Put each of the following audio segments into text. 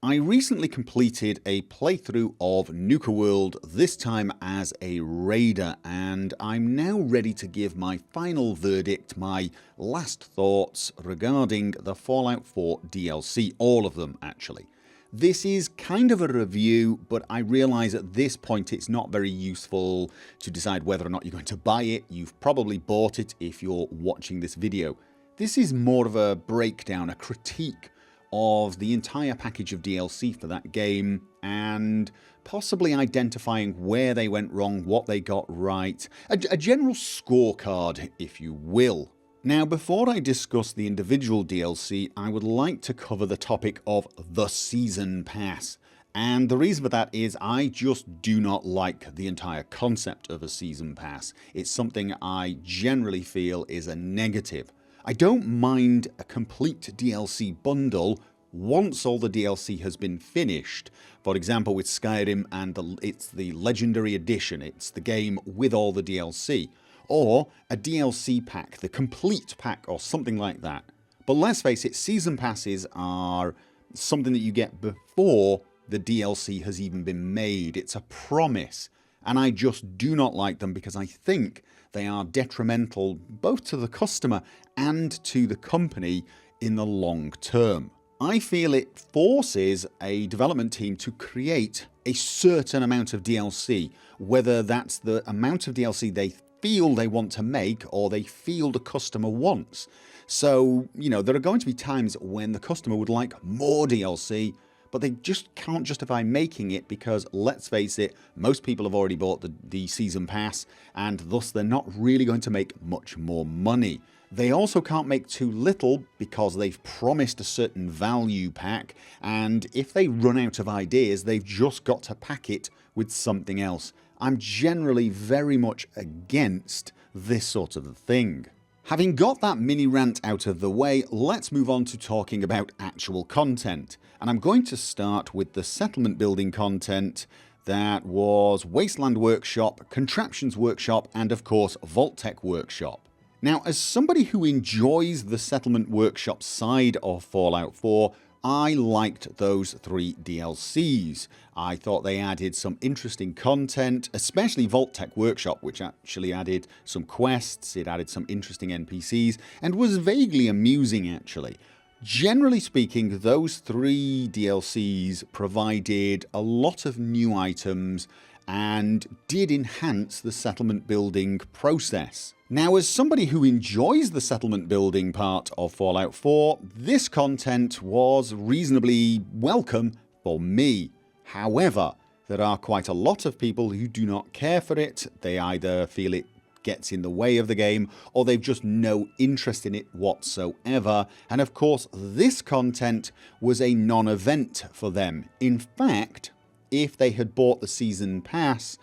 I recently completed a playthrough of Nuka World, this time as a raider, and I'm now ready to give my final verdict, my last thoughts regarding the Fallout 4 DLC, all of them actually. This is kind of a review, but I realise at this point it's not very useful to decide whether or not you're going to buy it. You've probably bought it if you're watching this video. This is more of a breakdown, a critique of the entire package of DLC for that game and possibly identifying where they went wrong, what they got right, a general scorecard, if you will. Now, before I discuss the individual DLC, I would like to cover the topic of the Season Pass. And the reason for that is I just do not like the entire concept of a Season Pass. It's something I generally feel is a negative. I don't mind a complete DLC bundle once all the DLC has been finished. For example, with Skyrim and it's the Legendary Edition, it's the game with all the DLC. Or a DLC pack, the complete pack or something like that. But let's face it, Season Passes are something that you get before the DLC has even been made. It's a promise. And I just do not like them because I think they are detrimental both to the customer and to the company in the long term. I feel it forces a development team to create a certain amount of DLC, whether that's the amount of DLC they feel they want to make or they feel the customer wants. So, there are going to be times when the customer would like more DLC, but they just can't justify making it because, let's face it, most people have already bought the Season Pass and thus they're not really going to make much more money. They also can't make too little because they've promised a certain value pack, and if they run out of ideas, they've just got to pack it with something else. I'm generally very much against this sort of thing. Having got that mini rant out of the way, let's move on to talking about actual content. And I'm going to start with the settlement building content that was Wasteland Workshop, Contraptions Workshop, and of course Vault-Tec Workshop. Now, as somebody who enjoys the Settlement Workshop side of Fallout 4, I liked those 3 DLCs. I thought they added some interesting content, especially Vault-Tec Workshop, which actually added some quests, it added some interesting NPCs, and was vaguely amusing actually. Generally speaking, those 3 DLCs provided a lot of new items and did enhance the settlement building process. Now, as somebody who enjoys the settlement building part of Fallout 4, this content was reasonably welcome for me. However, there are quite a lot of people who do not care for it. They either feel it gets in the way of the game or they've just no interest in it whatsoever. And of course, this content was a non-event for them. In fact, if they had bought the Season Pass,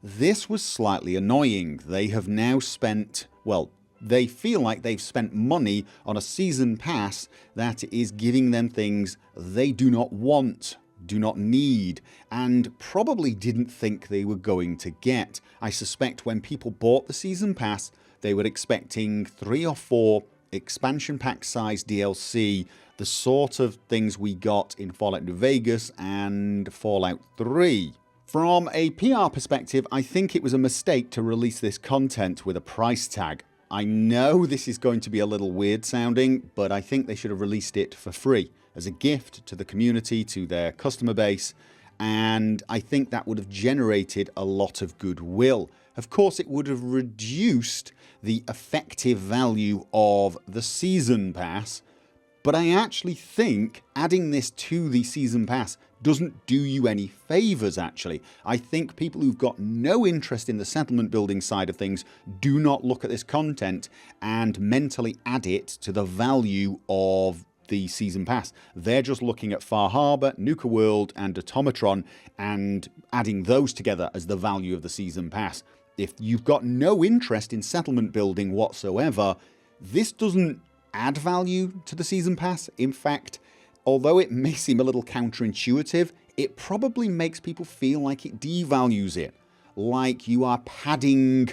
this was slightly annoying. They have now spent, well, they feel like they've spent money on a Season Pass that is giving them things they do not want, do not need, and probably didn't think they were going to get. I suspect when people bought the Season Pass, they were expecting 3 or 4 expansion pack size DLC, the sort of things we got in Fallout New Vegas and Fallout 3. From a PR perspective, I think it was a mistake to release this content with a price tag. I know this is going to be a little weird sounding, but I think they should have released it for free as a gift to the community, to their customer base, and I think that would have generated a lot of goodwill. Of course, it would have reduced the effective value of the Season Pass, but I actually think adding this to the Season Pass doesn't do you any favours actually. I think people who've got no interest in the settlement building side of things do not look at this content and mentally add it to the value of the Season Pass. They're just looking at Far Harbor, Nuka World and Automatron and adding those together as the value of the Season Pass. If you've got no interest in settlement building whatsoever, this doesn't add value to the Season Pass. In fact, although it may seem a little counterintuitive, it probably makes people feel like it devalues it, like you are padding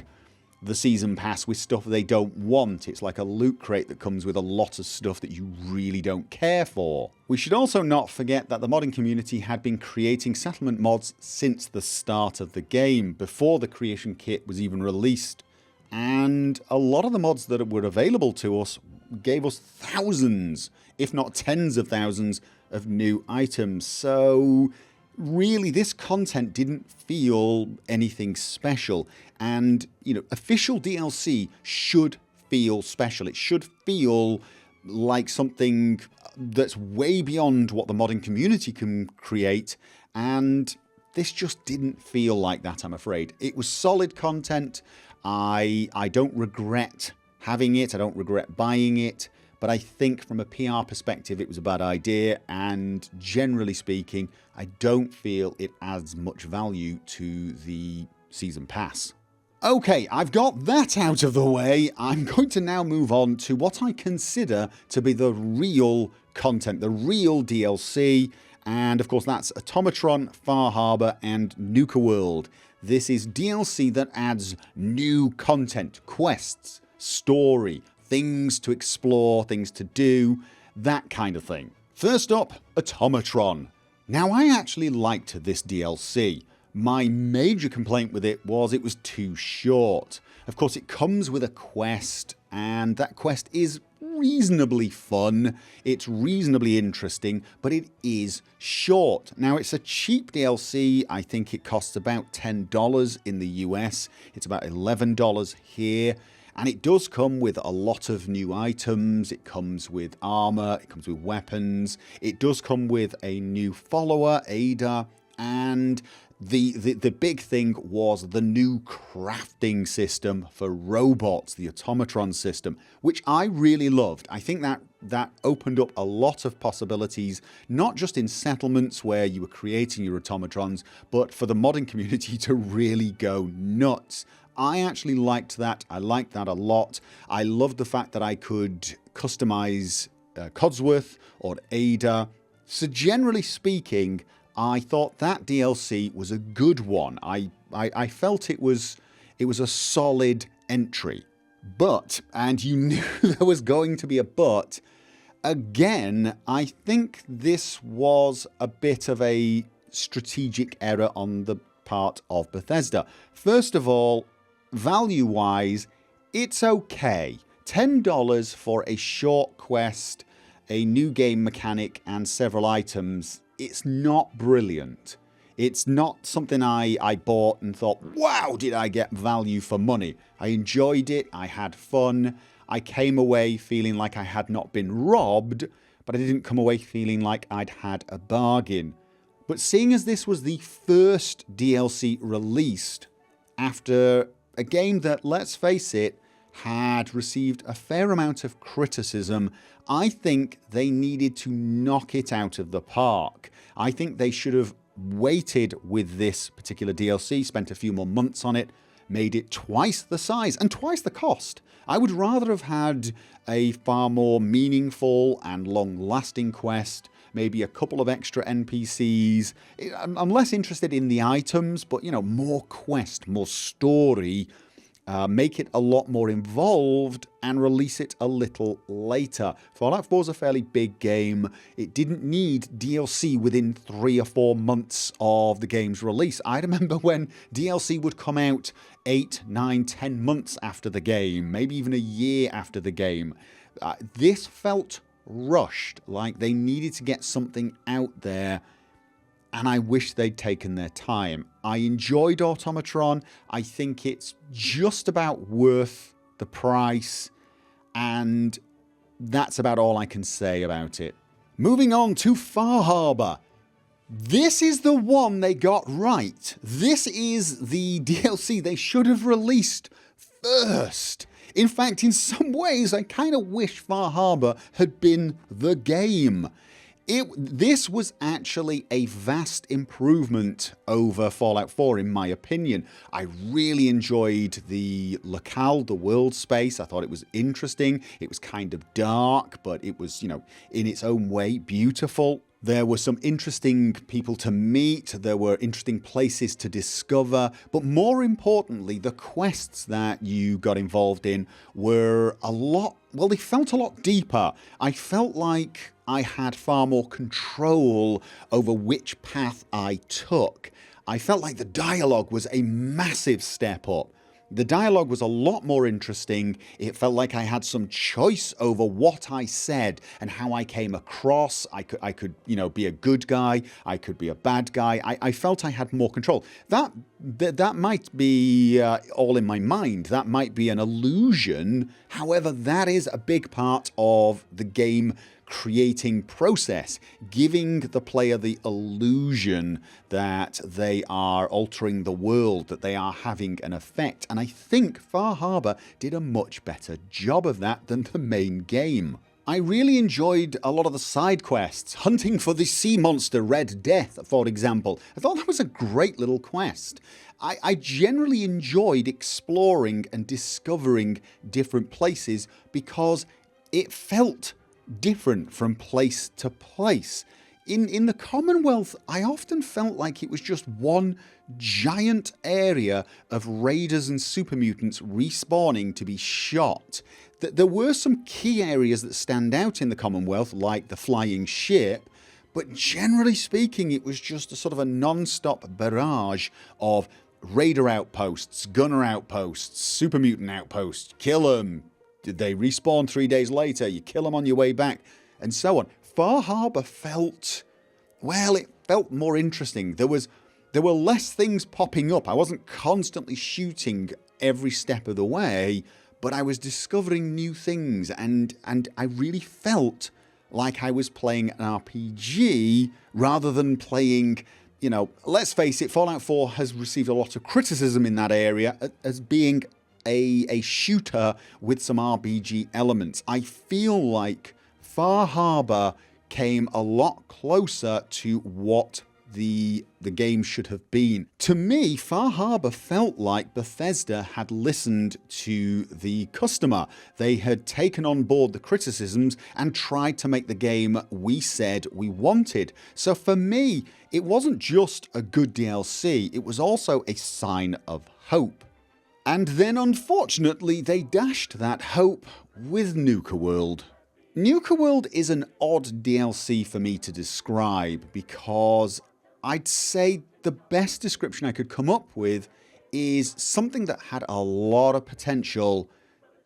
the season pass with stuff they don't want. It's like a loot crate that comes with a lot of stuff that you really don't care for. We should also not forget that the modding community had been creating settlement mods since the start of the game, before the creation kit was even released. And a lot of the mods that were available to us gave us thousands, if not tens of thousands, of new items. So really, this content didn't feel anything special. And, you know, official DLC should feel special. It should feel like something that's way beyond what the modding community can create. And this just didn't feel like that, I'm afraid. It was solid content. I don't regret having it. I don't regret buying it. But I think from a PR perspective, it was a bad idea. And generally speaking, I don't feel it adds much value to the season pass. Okay, I've got that out of the way. I'm going to now move on to what I consider to be the real content, the real DLC. And of course, that's Automatron, Far Harbor, and Nuka World. This is DLC that adds new content, quests, story, things to explore, things to do, that kind of thing. First up, Automatron. Now, I actually liked this DLC. My major complaint with it was too short. Of course, it comes with a quest, and that quest is reasonably fun, it's reasonably interesting, but it is short. Now, it's a cheap DLC. I think it costs about $10 in the US. It's about $11 here. And it does come with a lot of new items. It comes with armor, it comes with weapons. It does come with a new follower, Ada, and the big thing was the new crafting system for robots, the Automatron system, which I really loved. I think that opened up a lot of possibilities, not just in settlements where you were creating your Automatrons, but for the modding community to really go nuts. I actually liked that. I liked that a lot. I loved the fact that I could customize Codsworth or Ada. So generally speaking, I thought that DLC was a good one. I felt it was a solid entry. But, and you knew there was going to be a but, again, I think this was a bit of a strategic error on the part of Bethesda. First of all, value-wise, it's okay. $10 for a short quest, a new game mechanic, and several items. It's not brilliant. It's not something I bought and thought, wow, did I get value for money. I enjoyed it. I had fun. I came away feeling like I had not been robbed, but I didn't come away feeling like I'd had a bargain. But seeing as this was the first DLC released after a game that, let's face it, had received a fair amount of criticism, I think they needed to knock it out of the park. I think they should have waited with this particular DLC, spent a few more months on it, made it twice the size and twice the cost. I would rather have had a far more meaningful and long-lasting quest, maybe a couple of extra NPCs. I'm less interested in the items, but, you know, more quest, more story. Make it a lot more involved and release it a little later. Fallout 4 is a fairly big game. It didn't need DLC within 3 or 4 months of the game's release. I remember when DLC would come out 8, 9, 10 months after the game, maybe even a year after the game. This felt rushed, like they needed to get something out there, and I wish they'd taken their time. I enjoyed Automatron. I think it's just about worth the price, and that's about all I can say about it. Moving on to Far Harbor. This is the one they got right. This is the DLC they should have released first. In fact, in some ways, I kind of wish Far Harbor had been the game. This was actually a vast improvement over Fallout 4, in my opinion. I really enjoyed the locale, the world space. I thought it was interesting. It was kind of dark, but it was, you know, in its own way, beautiful. There were some interesting people to meet, there were interesting places to discover, but more importantly, the quests that you got involved in were a lot, well, they felt a lot deeper. I felt like I had far more control over which path I took. I felt like the dialogue was a massive step up. The dialogue was a lot more interesting. It felt like I had some choice over what I said and how I came across. I could, be a good guy. I could be a bad guy. I felt I had more control. That might be all in my mind. That might be an illusion. However, that is a big part of the game creating process, giving the player the illusion that they are altering the world, that they are having an effect. And I think Far Harbor did a much better job of that than the main game. I really enjoyed a lot of the side quests. Hunting for the sea monster Red Death, for example. I thought that was a great little quest. I generally enjoyed exploring and discovering different places because it felt different from place to place. In the Commonwealth, I often felt like it was just one giant area of raiders and super mutants respawning to be shot. There were some key areas that stand out in the Commonwealth, like the flying ship, but generally speaking, it was just a sort of a non-stop barrage of raider outposts, gunner outposts, super mutant outposts. Kill them. Did they respawn 3 days later? You kill them on your way back, and so on. Far Harbor felt, well, it felt more interesting. There were less things popping up. I wasn't constantly shooting every step of the way, but I was discovering new things, and I really felt like I was playing an RPG rather than playing, let's face it, Fallout 4 has received a lot of criticism in that area as being a shooter with some RPG elements. I feel like Far Harbor came a lot closer to what the game should have been. To me, Far Harbor felt like Bethesda had listened to the customer. They had taken on board the criticisms and tried to make the game we said we wanted. So for me, it wasn't just a good DLC, it was also a sign of hope. And then unfortunately they dashed that hope with Nuka World. Nuka World is an odd DLC for me to describe because I'd say the best description I could come up with is something that had a lot of potential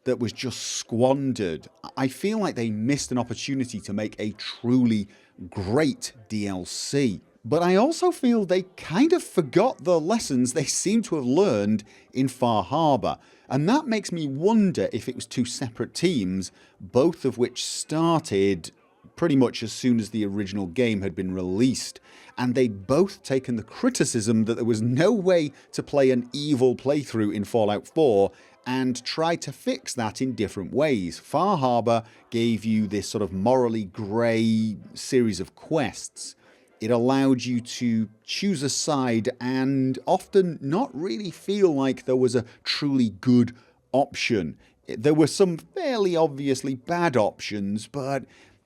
that was just squandered. I feel like they missed an opportunity to make a truly great DLC. But I also feel they kind of forgot the lessons they seem to have learned in Far Harbor. And that makes me wonder if it was two separate teams, both of which started pretty much as soon as the original game had been released. And they'd both taken the criticism that there was no way to play an evil playthrough in Fallout 4 and tried to fix that in different ways. Far Harbor gave you this sort of morally grey series of quests. It allowed you to choose a side and often not really feel like there was a truly good option. There were some fairly obviously bad options, but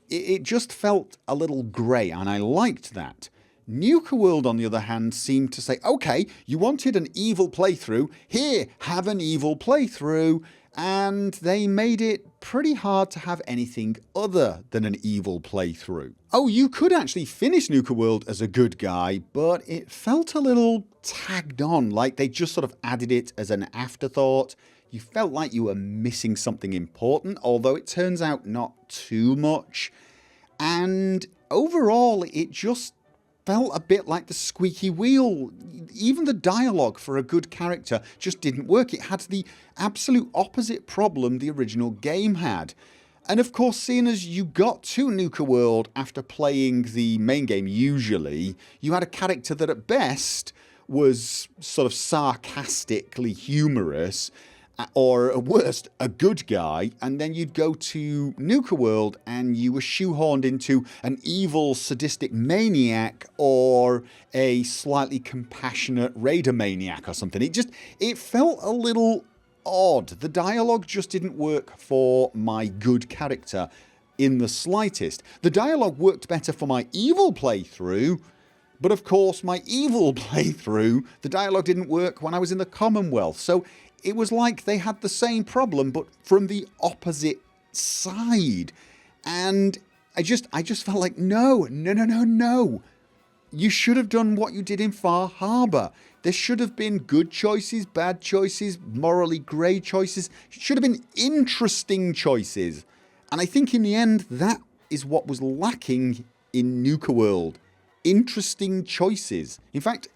it just felt a little grey, and I liked that. Nuka World, on the other hand, seemed to say, okay, you wanted an evil playthrough, here, have an evil playthrough, and they made it pretty hard to have anything other than an evil playthrough. Oh, you could actually finish Nuka World as a good guy, but it felt a little tagged on, like they just sort of added it as an afterthought. You felt like you were missing something important, although it turns out not too much. And overall, it just felt a bit like the squeaky wheel. Even the dialogue for a good character just didn't work. It had the absolute opposite problem the original game had. And of course, seeing as you got to Nuka World after playing the main game usually, you had a character that at best was sort of sarcastically humorous, or at worst, a good guy, and then you'd go to Nuka World and you were shoehorned into an evil, sadistic maniac or a slightly compassionate raider maniac or something. It felt a little odd. The dialogue just didn't work for my good character. in the slightest. The dialogue worked better for my evil playthrough, but of course my evil playthrough, the dialogue didn't work when I was in the Commonwealth. So it was like they had the same problem but from the opposite side. And I just felt like, no. You should have done what you did in Far Harbor. There should have been good choices, bad choices, morally grey choices. It should have been interesting choices. And I think in the end, that is what was lacking in Nuka World. Interesting choices. In fact,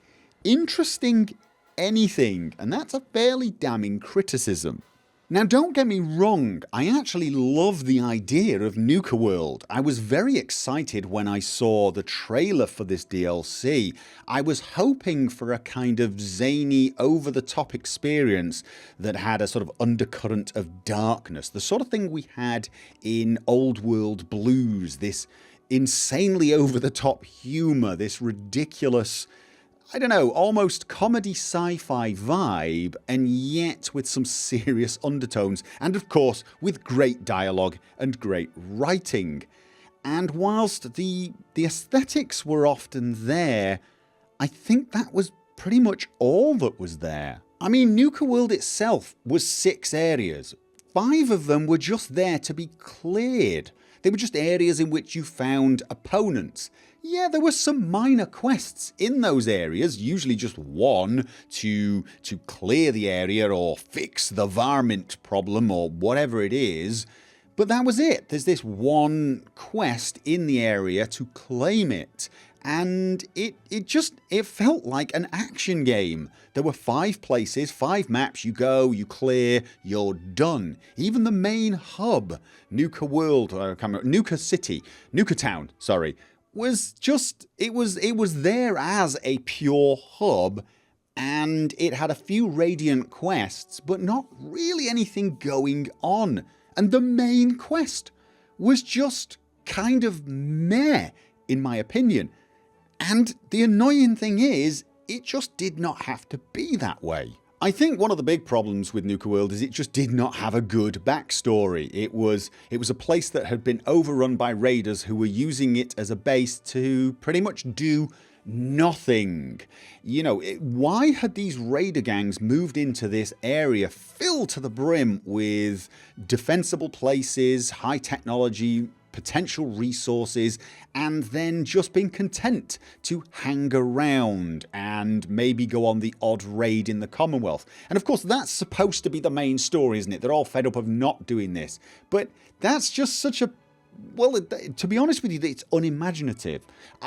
interesting anything. And that's a fairly damning criticism. Now don't get me wrong, I actually love the idea of Nuka World. I was very excited when I saw the trailer for this DLC. I was hoping for a kind of zany, over-the-top experience that had a sort of undercurrent of darkness. The sort of thing we had in Old World Blues, this insanely over-the-top humour, this ridiculous, I don't know, almost comedy sci-fi vibe, and yet with some serious undertones, and of course with great dialogue and great writing. And whilst the aesthetics were often there, I think that was pretty much all that was there. I mean, Nuka World itself was 6 areas. 5 of them were just there to be cleared. They were just areas in which you found opponents. Yeah, there were some minor quests in those areas, usually just one to clear the area or fix the varmint problem or whatever it is. But that was it. There's this one quest in the area to claim it. And it felt like an action game. There were 5 places, 5 maps, you go, you clear, you're done. Even the main hub, Nuka World, Nuka City, Nuka Town, sorry, was just, it was there as a pure hub, and it had a few Radiant quests, but not really anything going on. And the main quest was just kind of meh, in my opinion. And the annoying thing is, it just did not have to be that way. I think one of the big problems with Nuka World is it just did not have a good backstory. It was a place that had been overrun by raiders who were using it as a base to pretty much do nothing. You know, why had these raider gangs moved into this area filled to the brim with defensible places, high technology, potential resources, and then just been content to hang around and maybe go on the odd raid in the Commonwealth? And of course that's supposed to be the main story, isn't it? They're all fed up of not doing this. But that's just such a, well, to be honest with you, it's unimaginative.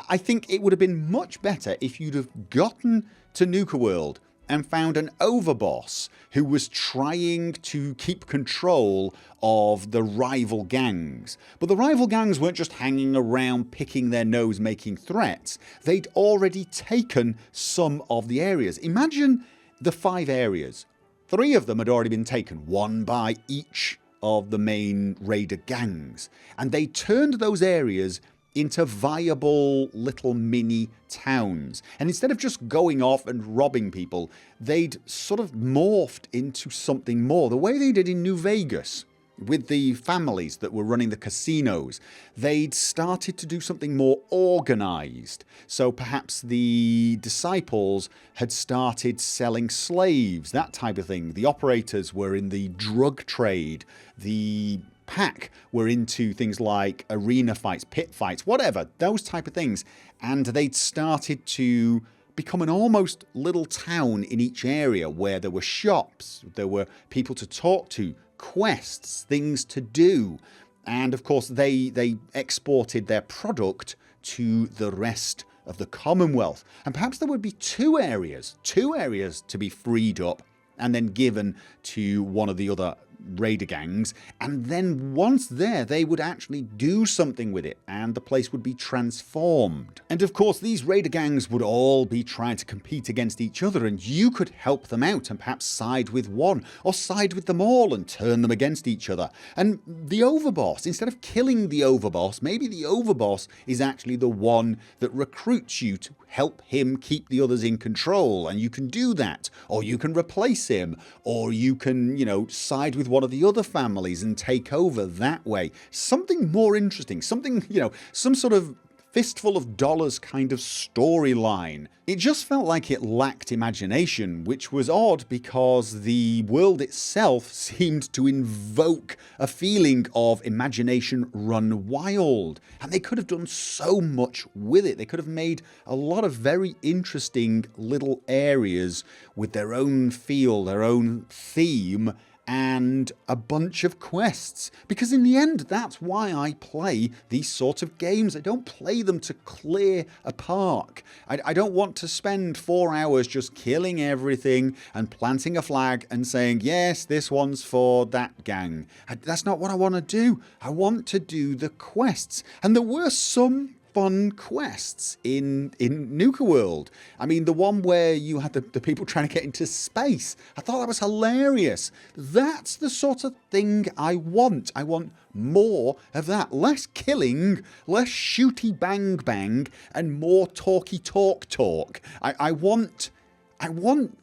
I think it would have been much better if you'd have gotten to Nuka World and found an overboss who was trying to keep control of the rival gangs. But the rival gangs weren't just hanging around picking their nose making threats. They'd already taken some of the areas. Imagine the 5 areas. 3 of them had already been taken, one by each of the main raider gangs. And they turned those areas into viable little mini towns. And instead of just going off and robbing people, they'd sort of morphed into something more. The way they did in New Vegas with the families that were running the casinos, they'd started to do something more organised. So perhaps the disciples had started selling slaves, that type of thing. The operators were in the drug trade. The pack were into things like arena fights, pit fights, whatever, those type of things. And they'd started to become an almost little town in each area where there were shops, there were people to talk to, quests, things to do. And of course they exported their product to the rest of the Commonwealth. And perhaps there would be 2 areas to be freed up and then given to one of the other raider gangs, and then once there they would actually do something with it and the place would be transformed. And of course these raider gangs would all be trying to compete against each other, and you could help them out and perhaps side with one or side with them all and turn them against each other. And the overboss, instead of killing the overboss, maybe the overboss is actually the one that recruits you to help him keep the others in control, and you can do that, or you can replace him, or you can, you know, side with with one of the other families and take over that way. Something more interesting, something, some sort of fistful of dollars kind of storyline. It just felt like it lacked imagination, which was odd because the world itself seemed to invoke a feeling of imagination run wild. And they could have done so much with it. They could have made a lot of very interesting little areas with their own feel, their own theme, and a bunch of quests. Because in the end, that's why I play these sort of games. I don't play them to clear a park. I don't want to spend 4 hours just killing everything and planting a flag and saying, yes, this one's for that gang. That's not what I want to do. I want to do the quests. And there were some fun quests in Nuka World. I mean, the one where you had the people trying to get into space. I thought that was hilarious. That's the sort of thing I want. I want more of that. Less killing, less shooty bang bang, and more talky talk. I want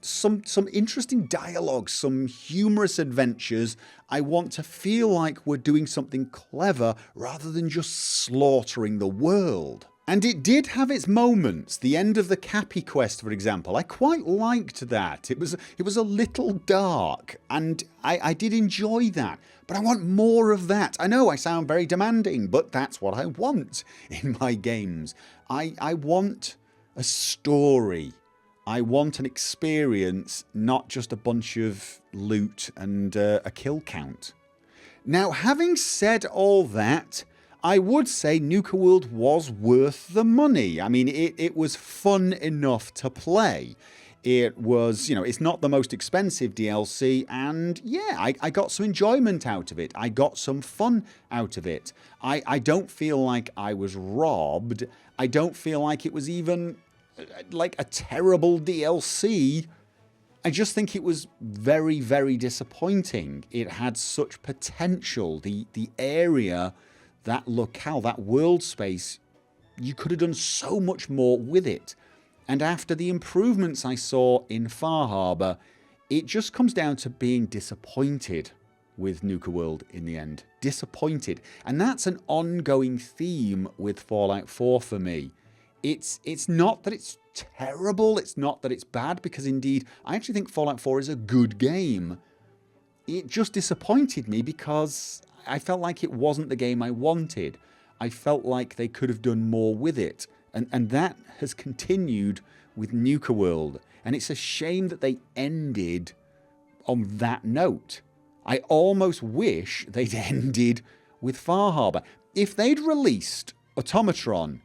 some interesting dialogue, some humorous adventures. I want to feel like we're doing something clever rather than just slaughtering the world. And it did have its moments. The end of the Cappy quest, for example, I quite liked that. It was a little dark, and I did enjoy that. But I want more of that. I know I sound very demanding, but that's what I want in my games. I want a story. I want an experience, not just a bunch of loot and a kill count. Now, having said all that, I would say Nuka World was worth the money. I mean, it was fun enough to play. It was, it's not the most expensive DLC, and yeah, I got some enjoyment out of it. I got some fun out of it. I don't feel like I was robbed. I don't feel like it was even like a terrible DLC. I just think it was very, very disappointing. It had such potential. The area, that locale, that world space, you could have done so much more with it. And after the improvements I saw in Far Harbor, it just comes down to being disappointed with Nuka World in the end. Disappointed. And that's an ongoing theme with Fallout 4 for me. It's not that it's terrible, it's not that it's bad, because indeed, I actually think Fallout 4 is a good game. It just disappointed me because I felt like it wasn't the game I wanted. I felt like they could have done more with it. And that has continued with Nuka World. And it's a shame that they ended on that note. I almost wish they'd ended with Far Harbor. If they'd released Automatron,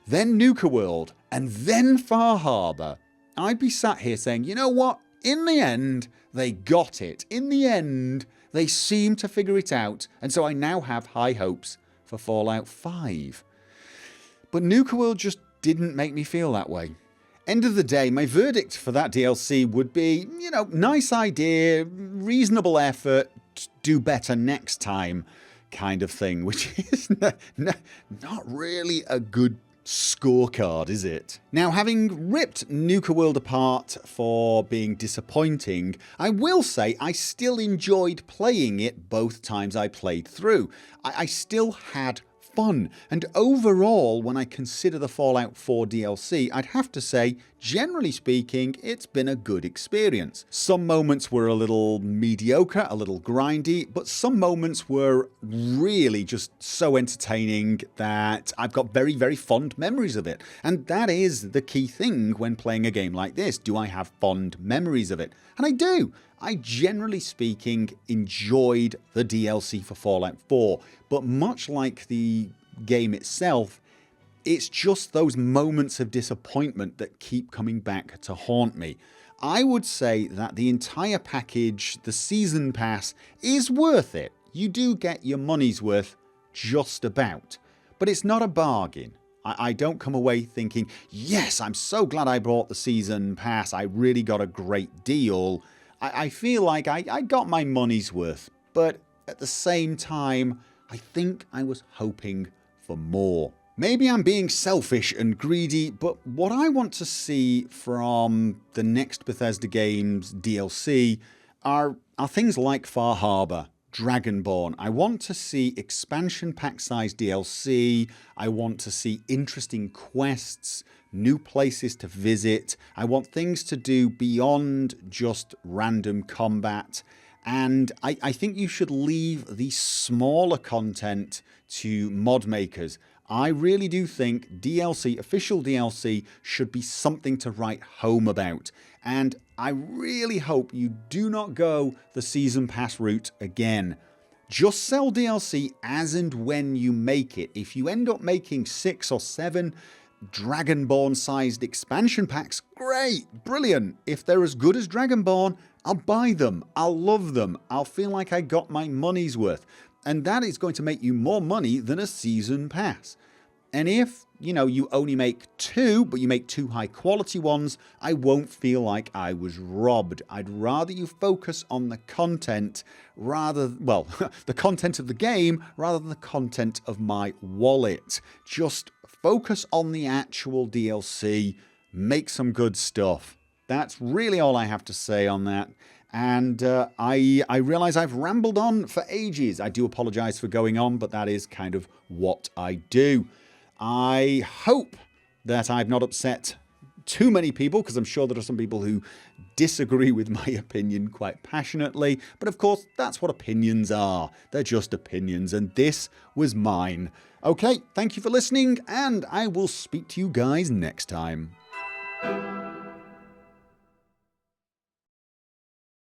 then Nuka World, and then Far Harbor, I'd be sat here saying, you know what? In the end, they got it. In the end, they seemed to figure it out, and so I now have high hopes for Fallout 5. But Nuka World just didn't make me feel that way. End of the day, my verdict for that DLC would be, nice idea, reasonable effort, do better next time kind of thing, which is not really a good scorecard, is it? Now, having ripped Nuka World apart for being disappointing, I will say I still enjoyed playing it both times I played through. I still had fun, and overall, when I consider the Fallout 4 DLC, I'd have to say, generally speaking, it's been a good experience. Some moments were a little mediocre, a little grindy, but some moments were really just so entertaining that I've got very, very fond memories of it. And that is the key thing when playing a game like this. Do I have fond memories of it? And I do. I, generally speaking, enjoyed the DLC for Fallout 4, but much like the game itself, it's just those moments of disappointment that keep coming back to haunt me. I would say that the entire package, the Season Pass, is worth it. You do get your money's worth just about, but it's not a bargain. I don't come away thinking, yes, I'm so glad I bought the Season Pass, I really got a great deal. I feel like I got my money's worth, but at the same time, I think I was hoping for more. Maybe I'm being selfish and greedy, but what I want to see from the next Bethesda games DLC are are things like Far Harbor, Dragonborn. I want to see expansion pack size DLC. I want to see interesting quests, new places to visit. I want things to do beyond just random combat. And I think you should leave the smaller content to mod makers. I really do think DLC, official DLC, should be something to write home about. And I really hope you do not go the Season Pass route again. Just sell DLC as and when you make it. If you end up making 6 or 7 Dragonborn sized expansion packs, great, brilliant. If they're as good as Dragonborn, I'll buy them, I'll love them, I'll feel like I got my money's worth. And that is going to make you more money than a season pass. And if, you only make 2, but you make 2 high quality ones, I won't feel like I was robbed. I'd rather you focus on the content the content of the game rather than the content of my wallet. Just focus on the actual DLC, make some good stuff. That's really all I have to say on that. And I realise I've rambled on for ages. I do apologise for going on, but that is kind of what I do. I hope that I've not upset too many people, because I'm sure there are some people who disagree with my opinion quite passionately. But of course, that's what opinions are. They're just opinions, and this was mine. Okay, thank you for listening, and I will speak to you guys next time.